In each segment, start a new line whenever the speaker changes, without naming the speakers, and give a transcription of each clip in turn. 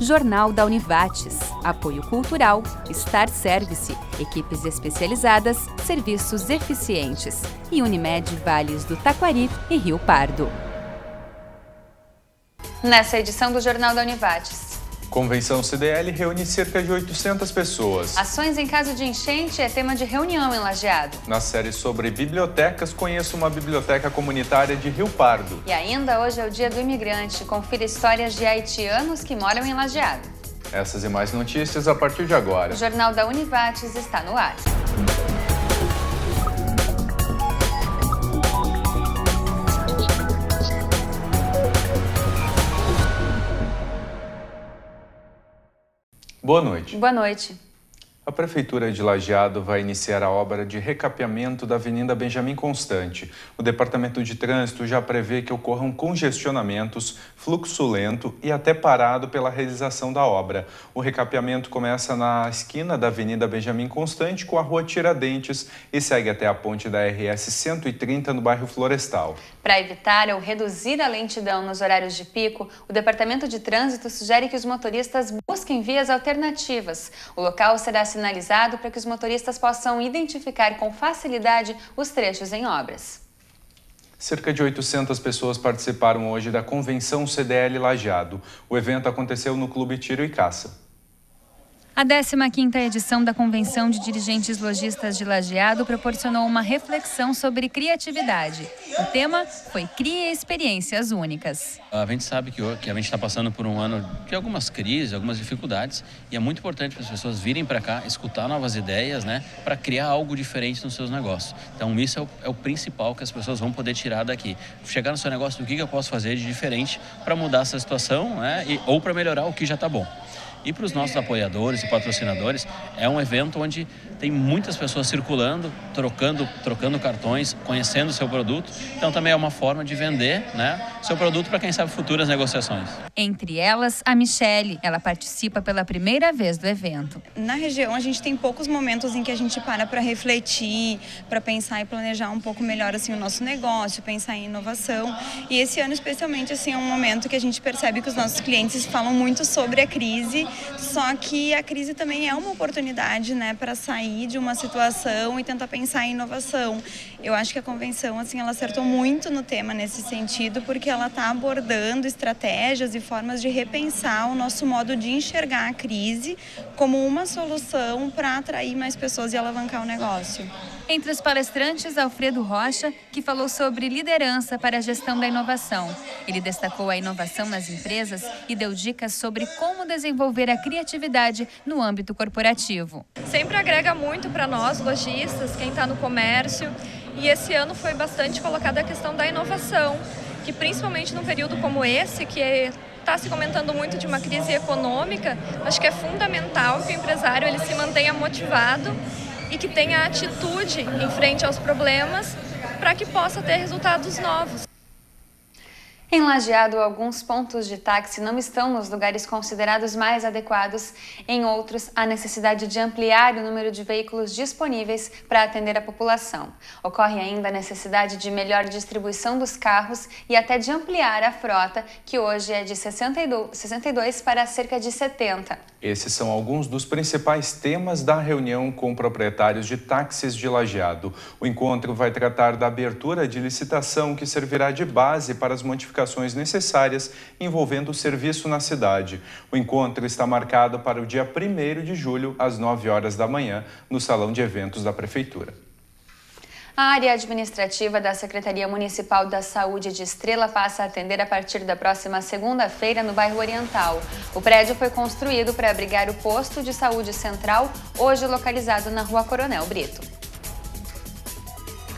Jornal da Univates, apoio cultural, Star Service, equipes especializadas, serviços eficientes e Unimed Vales do Taquari e Rio Pardo. Nessa edição do Jornal da Univates.
Convenção CDL reúne cerca de 800 pessoas.
Ações em caso de enchente é tema de reunião em Lajeado.
Na série sobre bibliotecas, conheço uma biblioteca comunitária de Rio Pardo.
E ainda hoje é o Dia do Imigrante. Confira histórias de haitianos que moram em Lajeado.
Essas e mais notícias a partir de agora.
O Jornal da Univates está no ar.
Boa noite.
Boa noite.
A Prefeitura de Lajeado vai iniciar a obra de recapeamento da Avenida Benjamin Constante. O Departamento de Trânsito já prevê que ocorram congestionamentos, fluxo lento e até parado pela realização da obra. O recapeamento começa na esquina da Avenida Benjamin Constante com a Rua Tiradentes e segue até a ponte da RS 130 no bairro Florestal.
Para evitar ou reduzir a lentidão nos horários de pico, o Departamento de Trânsito sugere que os motoristas busquem vias alternativas. O local será sinalizado para que os motoristas possam identificar com facilidade os trechos em obras.
Cerca de 800 pessoas participaram hoje da Convenção CDL Lajeado. O evento aconteceu no Clube Tiro e Caça.
A 15ª edição da Convenção de Dirigentes Lojistas de Lajeado proporcionou uma reflexão sobre criatividade. O tema foi Crie Experiências Únicas.
A gente sabe que a gente está passando por um ano de algumas crises, algumas dificuldades, e é muito importante para as pessoas virem para cá, escutar novas ideias, para criar algo diferente nos seus negócios. Então isso é o principal que as pessoas vão poder tirar daqui. Chegar no seu negócio, o que eu posso fazer de diferente para mudar essa situação, ou para melhorar o que já está bom. E para os nossos apoiadores e patrocinadores, é um evento onde tem muitas pessoas circulando, trocando cartões, conhecendo o seu produto. Então também é uma forma de vender seu produto para quem sabe futuras negociações.
Entre elas, a Michele. Ela participa pela primeira vez do evento.
Na região, a gente tem poucos momentos em que a gente para refletir, para pensar e planejar um pouco melhor o nosso negócio, pensar em inovação. E esse ano, especialmente, é um momento que a gente percebe que os nossos clientes falam muito sobre a crise, só que a crise também é uma oportunidade, para sair de uma situação e tentar pensar em inovação. Eu acho que a convenção, ela acertou muito no tema nesse sentido, porque ela está abordando estratégias e formas de repensar o nosso modo de enxergar a crise como uma solução para atrair mais pessoas e alavancar o negócio.
Entre os palestrantes, Alfredo Rocha, que falou sobre liderança para a gestão da inovação. Ele destacou a inovação nas empresas e deu dicas sobre como desenvolver a criatividade no âmbito corporativo.
Sempre agrega muito para nós, lojistas, quem está no comércio. E esse ano foi bastante colocada a questão da inovação, que principalmente num período como esse, que está se comentando muito de uma crise econômica, acho que é fundamental que o empresário ele se mantenha motivado e que tenha atitude em frente aos problemas para que possa ter resultados novos.
Em Lajeado, alguns pontos de táxi não estão nos lugares considerados mais adequados. Em outros, há necessidade de ampliar o número de veículos disponíveis para atender a população. Ocorre ainda a necessidade de melhor distribuição dos carros e até de ampliar a frota, que hoje é de 62 para cerca de 70.
Esses são alguns dos principais temas da reunião com proprietários de táxis de Lajeado. O encontro vai tratar da abertura de licitação que servirá de base para as modificações necessárias envolvendo o serviço na cidade. O encontro está marcado para o dia 1º de julho, às 9 horas da manhã, no Salão de Eventos da Prefeitura.
A área administrativa da Secretaria Municipal da Saúde de Estrela passa a atender a partir da próxima segunda-feira no bairro Oriental. O prédio foi construído para abrigar o posto de saúde central, hoje localizado na Rua Coronel Brito.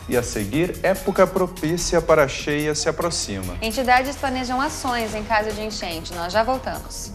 E a seguir, época propícia para a cheia se aproxima.
Entidades planejam ações em caso de enchente. Nós já voltamos.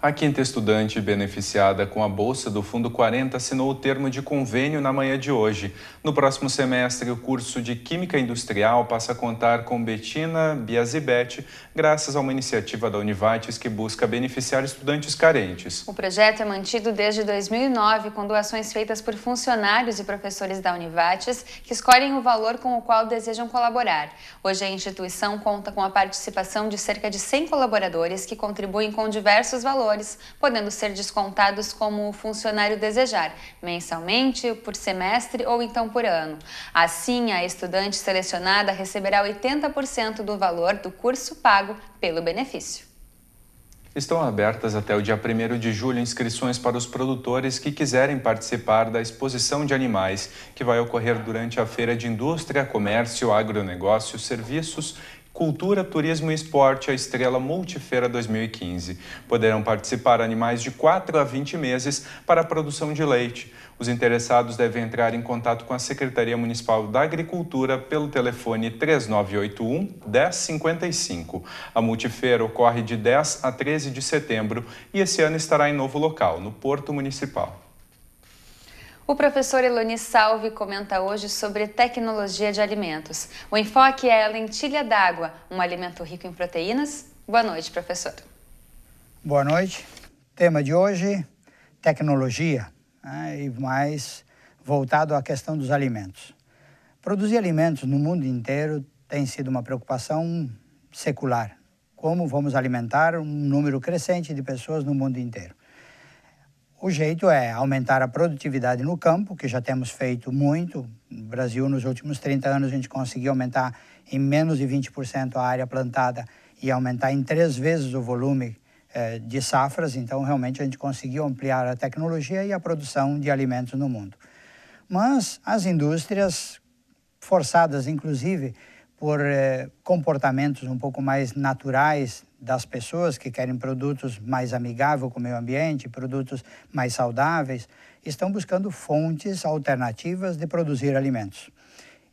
A quinta estudante beneficiada com a bolsa do Fundo 40 assinou o termo de convênio na manhã de hoje. No próximo semestre, o curso de Química Industrial passa a contar com Betina Biasibete, graças a uma iniciativa da Univates que busca beneficiar estudantes carentes.
O projeto é mantido desde 2009, com doações feitas por funcionários e professores da Univates, que escolhem o valor com o qual desejam colaborar. Hoje, a instituição conta com a participação de cerca de 100 colaboradores que contribuem com diversos valores, podendo ser descontados como o funcionário desejar, mensalmente, por semestre ou então por ano. Assim, a estudante selecionada receberá 80% do valor do curso pago pelo benefício.
Estão abertas até o dia 1º de julho inscrições para os produtores que quiserem participar da exposição de animais, que vai ocorrer durante a Feira de Indústria, Comércio, Agronegócio, Serviços, Cultura, Turismo e Esporte, a Estrela Multifeira 2015. Poderão participar animais de 4 a 20 meses para a produção de leite. Os interessados devem entrar em contato com a Secretaria Municipal da Agricultura pelo telefone 3981-1055. A Multifeira ocorre de 10 a 13 de setembro e esse ano estará em novo local, no Porto Municipal.
O professor Eloni Salve comenta hoje sobre tecnologia de alimentos. O enfoque é a lentilha d'água, um alimento rico em proteínas. Boa noite, professor.
Boa noite. Tema de hoje, tecnologia, né, e mais voltado à questão dos alimentos. Produzir alimentos no mundo inteiro tem sido uma preocupação secular. Como vamos alimentar um número crescente de pessoas no mundo inteiro? O jeito é aumentar a produtividade no campo, que já temos feito muito. No Brasil, nos últimos 30 anos, a gente conseguiu aumentar em menos de 20% a área plantada e aumentar em 3 vezes o volume de safras. Então, realmente, a gente conseguiu ampliar a tecnologia e a produção de alimentos no mundo. Mas as indústrias, forçadas, inclusive, por comportamentos um pouco mais naturais das pessoas que querem produtos mais amigáveis com o meio ambiente, produtos mais saudáveis, estão buscando fontes alternativas de produzir alimentos.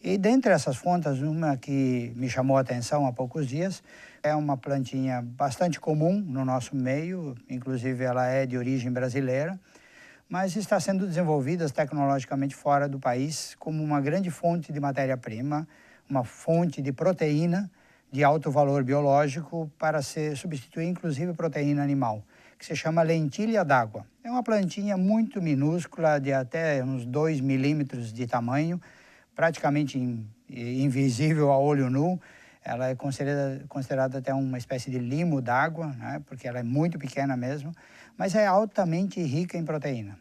E dentre essas fontes, uma que me chamou a atenção há poucos dias, é uma plantinha bastante comum no nosso meio, inclusive ela é de origem brasileira, mas está sendo desenvolvida tecnologicamente fora do país como uma grande fonte de matéria-prima, uma fonte de proteína de alto valor biológico para se substituir inclusive proteína animal, que se chama lentilha d'água. É uma plantinha muito minúscula, de até uns 2 milímetros de tamanho, praticamente invisível a olho nu. Ela é considerada até uma espécie de limo d'água, né, porque ela é muito pequena mesmo, mas é altamente rica em proteína.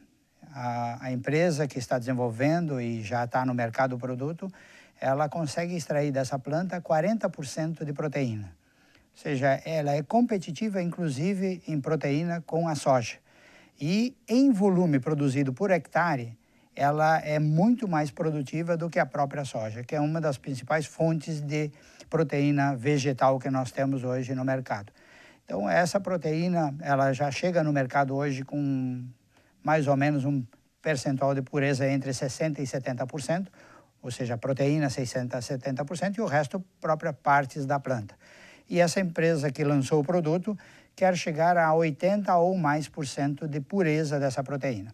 A empresa que está desenvolvendo e já está no mercado o produto, ela consegue extrair dessa planta 40% de proteína. Ou seja, ela é competitiva, inclusive, em proteína com a soja. E, em volume produzido por hectare, ela é muito mais produtiva do que a própria soja, que é uma das principais fontes de proteína vegetal que nós temos hoje no mercado. Então, essa proteína, ela já chega no mercado hoje com mais ou menos um percentual de pureza entre 60% e 70%, ou seja, proteína 60% a 70% e o resto próprias partes da planta. E essa empresa que lançou o produto quer chegar a 80% ou mais de pureza dessa proteína.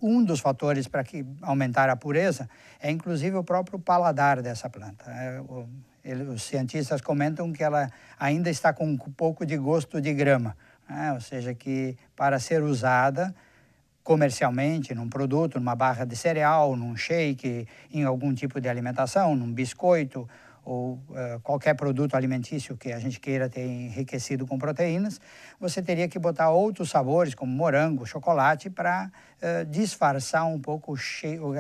Um dos fatores para aumentar a pureza é inclusive o próprio paladar dessa planta. Os cientistas comentam que ela ainda está com um pouco de gosto de grama, né? Ou seja, que para ser usada comercialmente, num produto, numa barra de cereal, num shake, em algum tipo de alimentação, num biscoito ou qualquer produto alimentício que a gente queira ter enriquecido com proteínas, você teria que botar outros sabores, como morango, chocolate, para disfarçar um pouco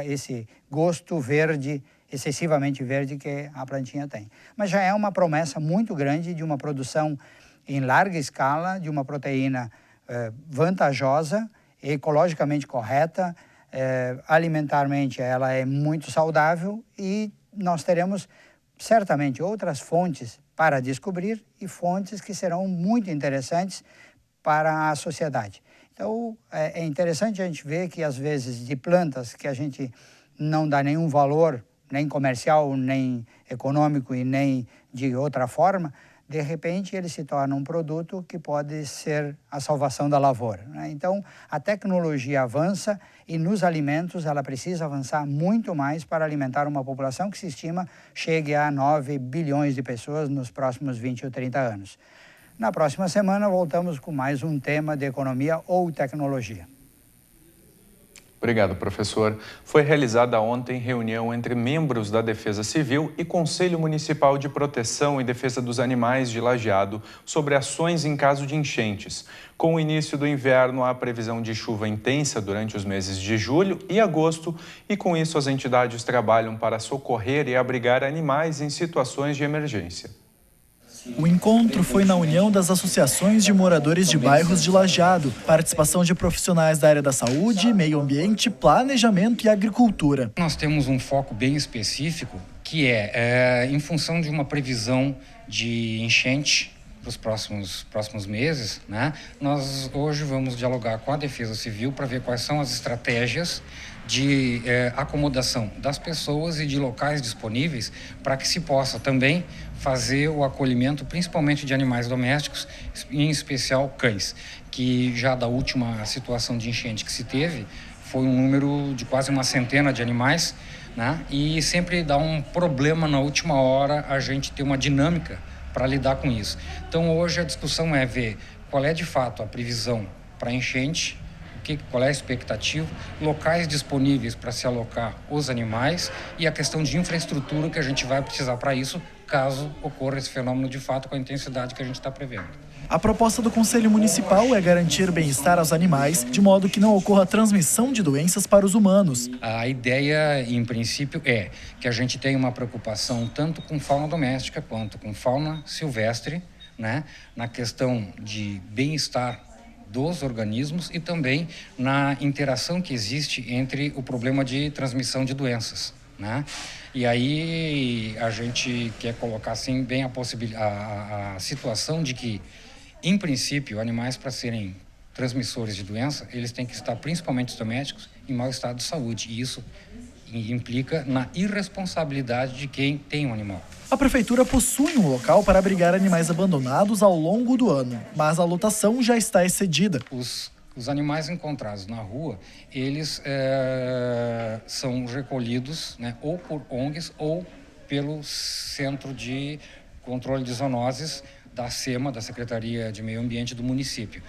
esse gosto verde, excessivamente verde que a plantinha tem. Mas já é uma promessa muito grande de uma produção em larga escala, de uma proteína vantajosa, ecologicamente correta, alimentarmente ela é muito saudável e nós teremos certamente outras fontes para descobrir e fontes que serão muito interessantes para a sociedade. Então, é interessante a gente ver que, às vezes, de plantas que a gente não dá nenhum valor, nem comercial, nem econômico e nem de outra forma, de repente ele se torna um produto que pode ser a salvação da lavoura, né? Então, a tecnologia avança e nos alimentos ela precisa avançar muito mais para alimentar uma população que se estima chegue a 9 bilhões de pessoas nos próximos 20 ou 30 anos. Na próxima semana voltamos com mais um tema de economia ou tecnologia.
Obrigado, professor. Foi realizada ontem reunião entre membros da Defesa Civil e Conselho Municipal de Proteção e Defesa dos Animais de Lajeado sobre ações em caso de enchentes. Com o início do inverno, há previsão de chuva intensa durante os meses de julho e agosto e, com isso, as entidades trabalham para socorrer e abrigar animais em situações de emergência.
O encontro foi na união das associações de moradores de bairros de Lajeado, participação de profissionais da área da saúde, meio ambiente, planejamento e agricultura.
Nós temos um foco bem específico, que é em função de uma previsão de enchente para os próximos meses, né? Nós hoje vamos dialogar com a Defesa Civil para ver quais são as estratégias de acomodação das pessoas e de locais disponíveis para que se possa também fazer o acolhimento, principalmente de animais domésticos, em especial cães, que já da última situação de enchente que se teve, foi um número de quase uma centena de animais, né? E sempre dá um problema na última hora a gente ter uma dinâmica para lidar com isso. Então hoje a discussão é ver qual é de fato a previsão para enchente, qual é a expectativa, locais disponíveis para se alocar os animais e a questão de infraestrutura que a gente vai precisar para isso, caso ocorra esse fenômeno de fato com a intensidade que a gente está prevendo.
A proposta do Conselho Municipal é garantir bem-estar aos animais, de modo que não ocorra transmissão de doenças para os humanos.
A ideia, em princípio, é que a gente tenha uma preocupação tanto com fauna doméstica quanto com fauna silvestre, né, na questão de bem-estar dos organismos e também na interação que existe entre o problema de transmissão de doenças, né? E aí a gente quer colocar assim bem a situação de que, em princípio, animais para serem transmissores de doença, eles têm que estar, principalmente os domésticos, em mau estado de saúde. E isso implica na irresponsabilidade de quem tem um animal.
A prefeitura possui um local para abrigar animais abandonados ao longo do ano, mas a lotação já está excedida.
Os animais encontrados na rua, eles são recolhidos, né, ou por ONGs ou pelo Centro de Controle de Zoonoses da SEMA, da Secretaria de Meio Ambiente do município.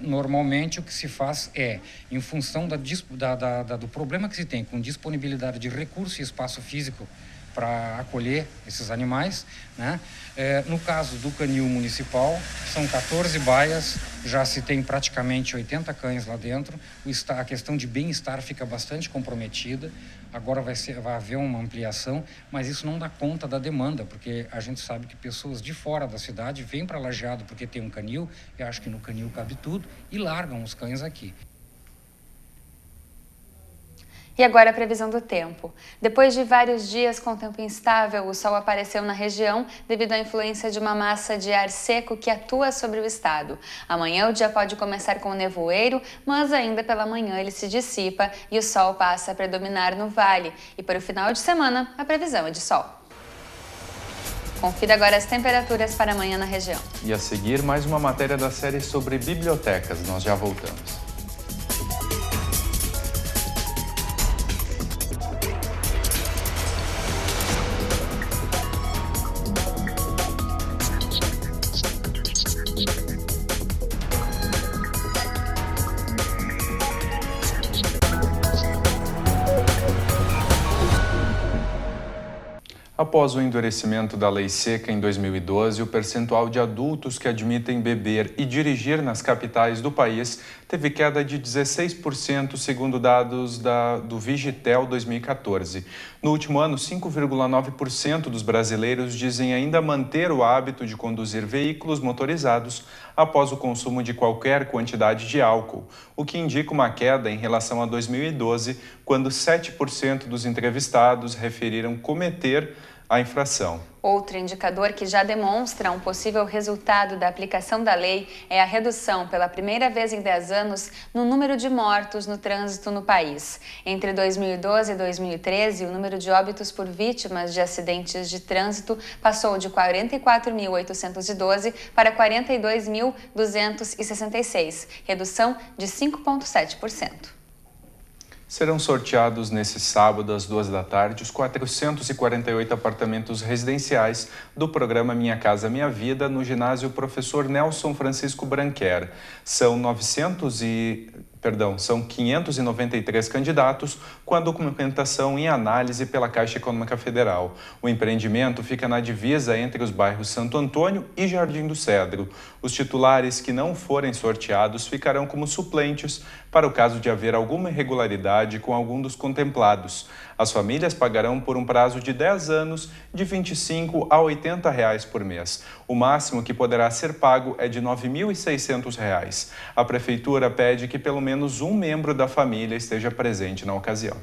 Normalmente o que se faz é, em função do problema que se tem com disponibilidade de recurso e espaço físico para acolher esses animais, né? No caso do canil municipal, são 14 baias, já se tem praticamente 80 cães lá dentro, a questão de bem-estar fica bastante comprometida, agora vai haver uma ampliação, mas isso não dá conta da demanda, porque a gente sabe que pessoas de fora da cidade vêm para Lajeado porque tem um canil, e acham que no canil cabe tudo, e largam os cães aqui.
E agora a previsão do tempo. Depois de vários dias com tempo instável, o sol apareceu na região devido à influência de uma massa de ar seco que atua sobre o estado. Amanhã o dia pode começar com nevoeiro, mas ainda pela manhã ele se dissipa e o sol passa a predominar no vale. E para o final de semana, a previsão é de sol. Confira agora as temperaturas para amanhã na região.
E a seguir, mais uma matéria da série sobre bibliotecas. Nós já voltamos. Após o endurecimento da lei seca em 2012, o percentual de adultos que admitem beber e dirigir nas capitais do país teve queda de 16%, segundo dados do Vigitel 2014. No último ano, 5,9% dos brasileiros dizem ainda manter o hábito de conduzir veículos motorizados após o consumo de qualquer quantidade de álcool, o que indica uma queda em relação a 2012, quando 7% dos entrevistados referiram cometer a infração.
Outro indicador que já demonstra um possível resultado da aplicação da lei é a redução, pela primeira vez em 10 anos, no número de mortos no trânsito no país. Entre 2012 e 2013, o número de óbitos por vítimas de acidentes de trânsito passou de 44.812 para 42.266, redução de 5,7%.
Serão sorteados nesse sábado, às 2 da tarde, os 448 apartamentos residenciais do programa Minha Casa Minha Vida no ginásio Professor Nelson Francisco Branquer. São 593 candidatos com a documentação em análise pela Caixa Econômica Federal. O empreendimento fica na divisa entre os bairros Santo Antônio e Jardim do Cedro. Os titulares que não forem sorteados ficarão como suplentes para o caso de haver alguma irregularidade com algum dos contemplados. As famílias pagarão por um prazo de 10 anos de R$ 25 a R$ 80 por mês. O máximo que poderá ser pago é de R$ 9.600. A Prefeitura pede que pelo menos um membro da família esteja presente na ocasião.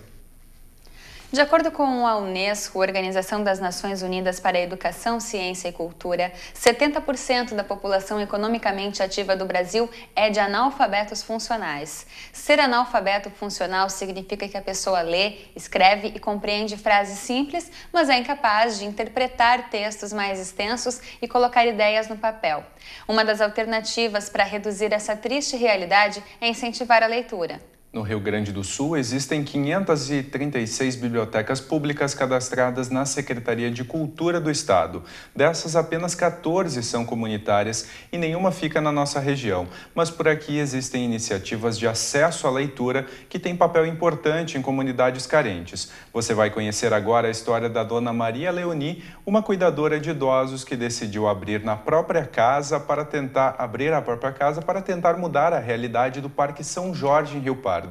De acordo com a Unesco, Organização das Nações Unidas para a Educação, Ciência e Cultura, 70% da população economicamente ativa do Brasil é de analfabetos funcionais. Ser analfabeto funcional significa que a pessoa lê, escreve e compreende frases simples, mas é incapaz de interpretar textos mais extensos e colocar ideias no papel. Uma das alternativas para reduzir essa triste realidade é incentivar a leitura.
No Rio Grande do Sul, existem 536 bibliotecas públicas cadastradas na Secretaria de Cultura do Estado. Dessas, apenas 14 são comunitárias e nenhuma fica na nossa região. Mas por aqui existem iniciativas de acesso à leitura que têm papel importante em comunidades carentes. Você vai conhecer agora a história da dona Maria Leoni, uma cuidadora de idosos que decidiu abrir a própria casa para tentar mudar a realidade do Parque São Jorge, em Rio Pardo.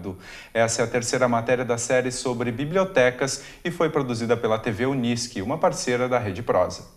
Essa é a terceira matéria da série sobre bibliotecas e foi produzida pela TV Unisque, uma parceira da Rede Prosa.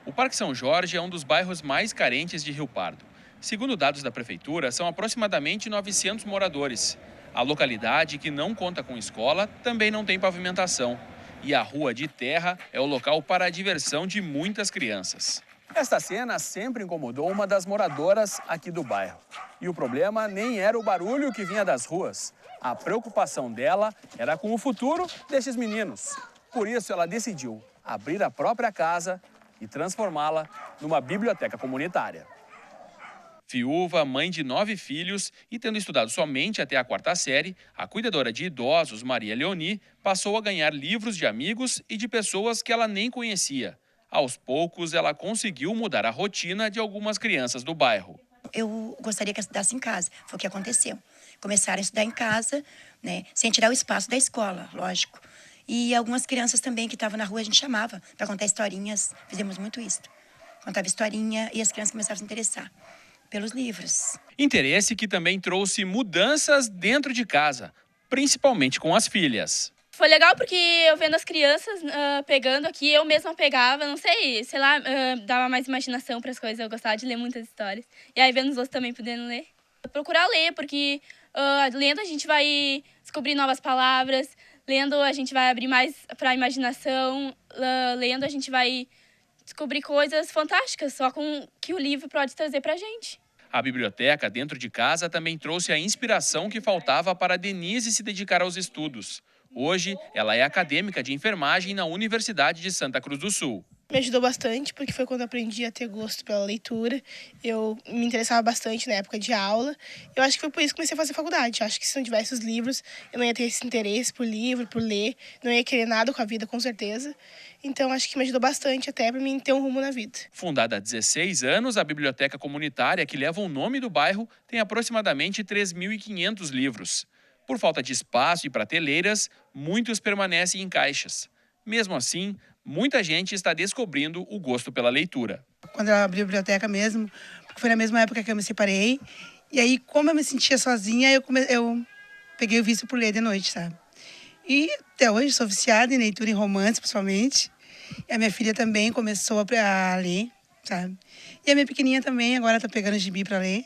O Parque São Jorge é um dos bairros mais carentes de Rio Pardo. Segundo dados da Prefeitura, são aproximadamente 900 moradores. A localidade, que não conta com escola, também não tem pavimentação. E a rua de terra é o local para a diversão de muitas crianças.
Esta cena sempre incomodou uma das moradoras aqui do bairro. E o problema nem era o barulho que vinha das ruas. A preocupação dela era com o futuro destes meninos. Por isso, ela decidiu abrir a própria casa e transformá-la numa biblioteca comunitária.
Viúva, mãe de 9 filhos e tendo estudado somente até a 4ª série, a cuidadora de idosos, Maria Leoni, passou a ganhar livros de amigos e de pessoas que ela nem conhecia. Aos poucos, ela conseguiu mudar a rotina de algumas crianças do bairro.
Eu gostaria que estudasse em casa, foi o que aconteceu. Começaram a estudar em casa, né, sem tirar o espaço da escola, lógico. E algumas crianças também que estavam na rua a gente chamava para contar historinhas, fizemos muito isso. Contava historinha e as crianças começaram a se interessar pelos livros.
Interesse que também trouxe mudanças dentro de casa, principalmente com as filhas.
Foi legal porque eu vendo as crianças pegando aqui, eu mesma pegava, não sei lá, dava mais imaginação para as coisas, eu gostava de ler muitas histórias. E aí vendo os outros também podendo ler. Procurar ler, porque lendo a gente vai descobrir novas palavras, lendo a gente vai abrir mais para a imaginação, lendo a gente vai descobrir coisas fantásticas, só com que o livro pode trazer para a gente.
A biblioteca dentro de casa também trouxe a inspiração que faltava para a Denise se dedicar aos estudos. Hoje, ela é acadêmica de enfermagem na Universidade de Santa Cruz do Sul.
Me ajudou bastante, porque foi quando eu aprendi a ter gosto pela leitura. Eu me interessava bastante na época de aula. Eu acho que foi por isso que comecei a fazer faculdade. Eu acho que se não tivesse os livros, eu não ia ter esse interesse por livro, por ler. Não ia querer nada com a vida, com certeza. Então, acho que me ajudou bastante até para mim ter um rumo na vida.
Fundada há 16 anos, a biblioteca comunitária, que leva o nome do bairro, tem aproximadamente 3.500 livros. Por falta de espaço e prateleiras, muitos permanecem em caixas. Mesmo assim, muita gente está descobrindo o gosto pela leitura.
Quando eu abri a biblioteca mesmo, porque foi na mesma época que eu me separei, e aí, como eu me sentia sozinha, eu peguei o vício por ler de noite, sabe? E até hoje sou viciada em leitura, em romance, principalmente. E a minha filha também começou a ler, sabe? E a minha pequenininha também agora está pegando gibi para ler.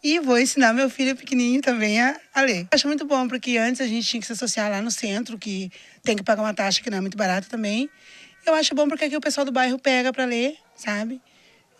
E vou ensinar meu filho pequenininho também a ler. Acho muito bom, porque antes a gente tinha que se associar lá no centro, que tem que pagar uma taxa que não é muito barata também. Eu acho bom porque aqui o pessoal do bairro pega para ler, sabe?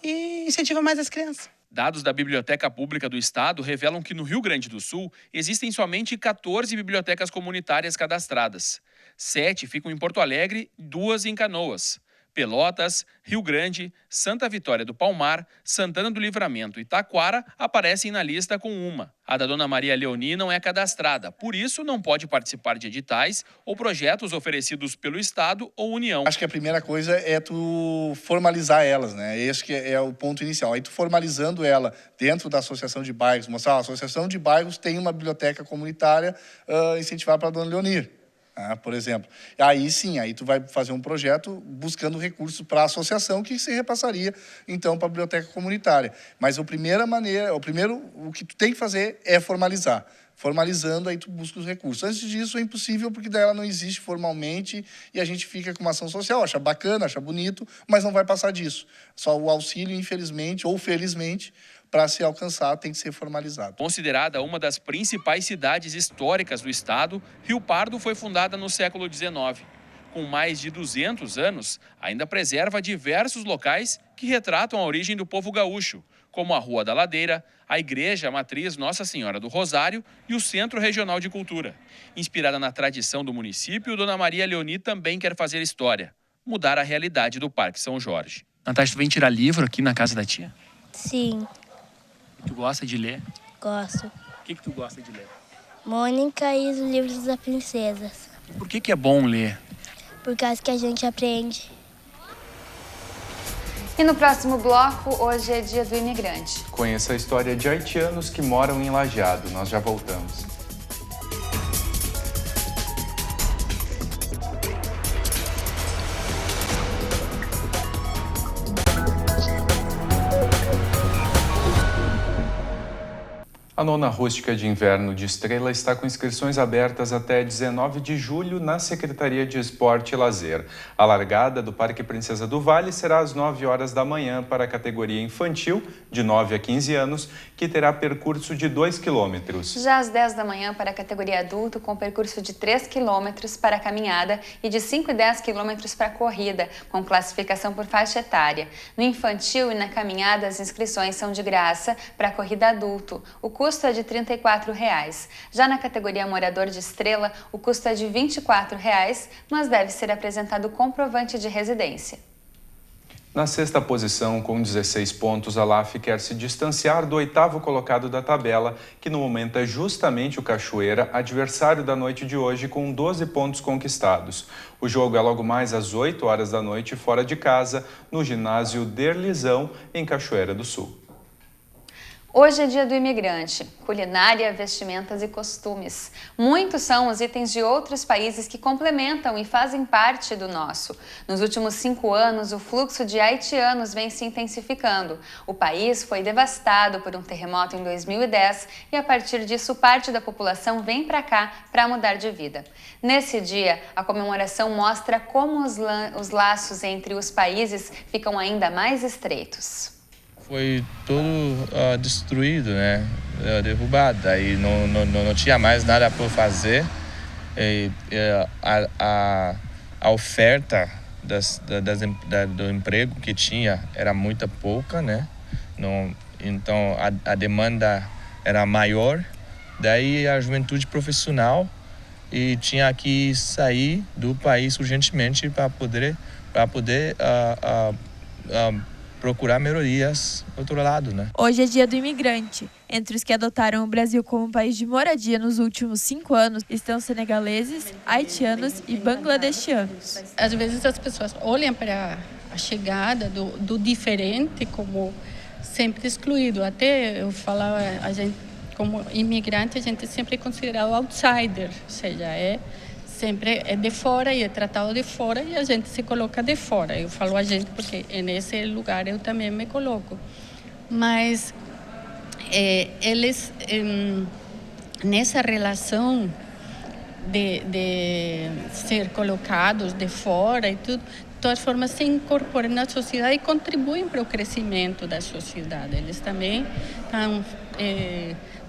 E incentiva mais as crianças.
Dados da Biblioteca Pública do Estado revelam que no Rio Grande do Sul existem somente 14 bibliotecas comunitárias cadastradas. 7 ficam em Porto Alegre e 2 em Canoas. Pelotas, Rio Grande, Santa Vitória do Palmar, Santana do Livramento e Taquara aparecem na lista com uma. A da Dona Maria Leoni não é cadastrada, por isso não pode participar de editais ou projetos oferecidos pelo Estado ou União.
Acho que a primeira coisa é tu formalizar elas, né? Esse que é o ponto inicial. Aí tu formalizando ela dentro da associação de bairros, mostrar, a associação de bairros tem uma biblioteca comunitária incentivada para a Dona Leonir. Por exemplo. Aí sim, aí tu vai fazer um projeto buscando recursos para a associação que se repassaria, então, para a biblioteca comunitária. Mas o que tu tem que fazer é formalizar. Formalizando, aí tu busca os recursos. Antes disso, é impossível, porque daí ela não existe formalmente e a gente fica com uma ação social, acha bacana, acha bonito, mas não vai passar disso. Só o auxílio, infelizmente, ou felizmente, para se alcançar, tem que ser formalizado.
Considerada uma das principais cidades históricas do estado, Rio Pardo foi fundada no século XIX. Com mais de 200 anos, ainda preserva diversos locais que retratam a origem do povo gaúcho, como a Rua da Ladeira, a Igreja Matriz Nossa Senhora do Rosário e o Centro Regional de Cultura. Inspirada na tradição do município, Dona Maria Leoni também quer fazer história, mudar a realidade do Parque São Jorge.
Natasha, tu vem tirar livro aqui na casa da tia?
Sim.
Tu gosta de ler?
Gosto.
O que tu gosta de ler?
Mônica e os livros das princesas.
Por que é bom ler?
Por causa que a gente aprende.
E no próximo bloco, hoje é Dia do Imigrante.
Conheça a história de haitianos que moram em Lajeado. Nós já voltamos. A nona rústica de inverno de Estrela está com inscrições abertas até 19 de julho na Secretaria de Esporte e Lazer. A largada do Parque Princesa do Vale será às 9 horas da manhã para a categoria infantil, de 9 a 15 anos, que terá percurso de 2 quilômetros.
Já às 10 da manhã para a categoria adulto, com percurso de 3 quilômetros para a caminhada e de 5 e 10 quilômetros para a corrida, com classificação por faixa etária. No infantil e na caminhada, as inscrições são de graça para a corrida adulto. O custo é de R$ 34. Já na categoria morador de Estrela, o custo é de R$ 24, mas deve ser apresentado comprovante de residência.
Na sexta posição, com 16 pontos, a LAF quer se distanciar do 8º colocado da tabela, que no momento é justamente o Cachoeira, adversário da noite de hoje, com 12 pontos conquistados. O jogo é logo mais às 8 horas da noite, fora de casa, no ginásio Derlizão, em Cachoeira do Sul.
Hoje é Dia do Imigrante, culinária, vestimentas e costumes. Muitos são os itens de outros países que complementam e fazem parte do nosso. Nos últimos 5 anos, o fluxo de haitianos vem se intensificando. O país foi devastado por um terremoto em 2010 e, a partir disso, parte da população vem para cá para mudar de vida. Nesse dia, a comemoração mostra como os laços entre os países ficam ainda mais estreitos.
Foi todo destruído, né? Derrubado. Aí não tinha mais nada para fazer. A oferta do emprego que tinha era muito pouca, né? Então a demanda era maior. Daí a juventude profissional e tinha que sair do país urgentemente para poder procurar melhorias do outro lado, né?
Hoje é Dia do Imigrante. Entre os que adotaram o Brasil como país de moradia nos últimos 5 anos estão senegaleses, haitianos e bangladeshianos.
Às vezes as pessoas olham para a chegada do diferente como sempre excluído. Até eu falar, a gente como imigrante, a gente sempre é considerado outsider, ou seja, sempre é de fora e é tratado de fora e a gente se coloca de fora. Eu falo a gente porque nesse lugar eu também me coloco. Mas eles, nessa relação de ser colocados de fora e tudo, de todas formas se incorporam na sociedade e contribuem para o crescimento da sociedade. Eles também estão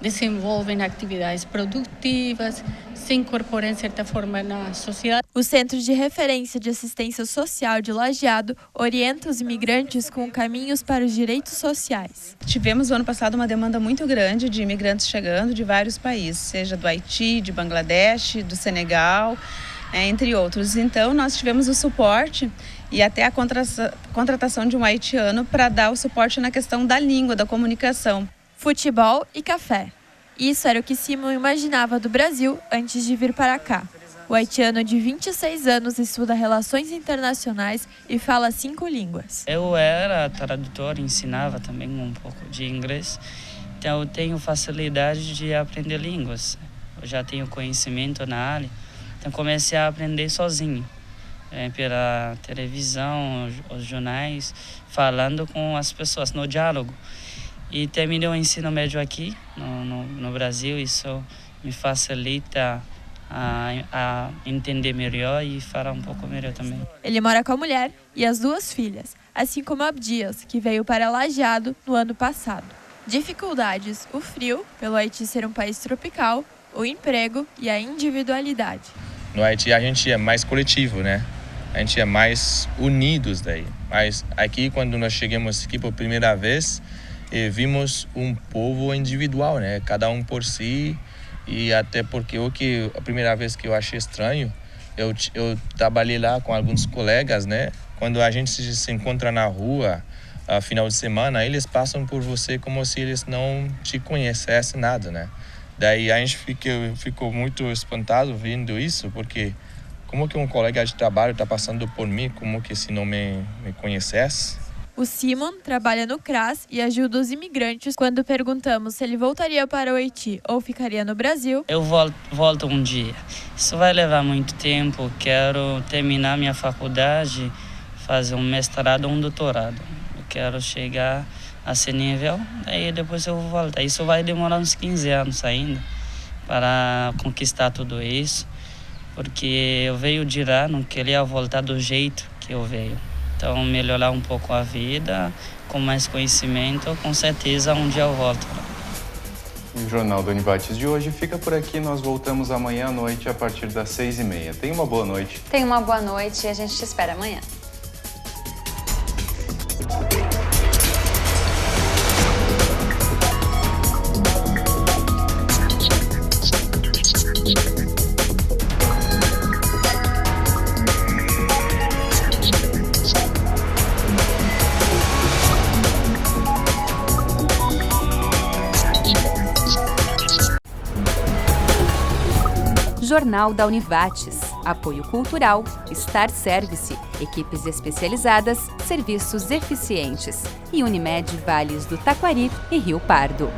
desenvolvem atividades produtivas, se incorporam, de certa forma, na sociedade.
O Centro de Referência de Assistência Social de Lajeado orienta os imigrantes com caminhos para os direitos sociais.
Tivemos no ano passado uma demanda muito grande de imigrantes chegando de vários países, seja do Haiti, de Bangladesh, do Senegal, entre outros. Então, nós tivemos o suporte e até a contratação de um haitiano para dar o suporte na questão da língua, da comunicação.
Futebol e café. Isso era o que Simon imaginava do Brasil antes de vir para cá. O haitiano de 26 anos estuda relações internacionais e fala 5 línguas.
Eu era tradutor, ensinava também um pouco de inglês, então eu tenho facilidade de aprender línguas. Eu já tenho conhecimento na área, então comecei a aprender sozinho, pela televisão, os jornais, falando com as pessoas, no diálogo. E terminei o ensino médio aqui, no Brasil. Isso me facilita a entender melhor e falar um pouco melhor também.
Ele mora com a mulher e as 2 filhas, assim como Abdias, que veio para Lajeado no ano passado. Dificuldades: o frio, pelo Haiti ser um país tropical, o emprego e a individualidade.
No Haiti a gente é mais coletivo, né? A gente é mais unidos daí. Mas aqui, quando nós chegamos aqui por primeira vez, vimos um povo individual, né? Cada um por si. E até porque a primeira vez que eu achei estranho, eu trabalhei lá com alguns colegas, né? Quando a gente se encontra na rua, final de semana, eles passam por você como se eles não te conhecessem nada, né? Daí a gente ficou muito espantado vendo isso, porque como que um colega de trabalho está passando por mim, como que se não me conhecesse?
O Simon trabalha no CRAS e ajuda os imigrantes quando perguntamos se ele voltaria para o Haiti ou ficaria no Brasil.
Eu volto um dia. Isso vai levar muito tempo. Quero terminar minha faculdade, fazer um mestrado ou um doutorado. Eu quero chegar a esse nível, aí depois eu vou voltar. Isso vai demorar uns 15 anos ainda para conquistar tudo isso, porque eu veio de lá, não queria voltar do jeito que eu veio. Então, melhorar um pouco a vida, com mais conhecimento, com certeza um dia eu volto.
O Jornal do Univates de hoje fica por aqui. Nós voltamos amanhã à noite a partir das 6h30. Tenha uma boa noite.
Tenha uma boa noite e a gente te espera amanhã.
Jornal da Univates. Apoio cultural, Star Service, equipes especializadas, serviços eficientes. E Unimed Vales do Taquari e Rio Pardo.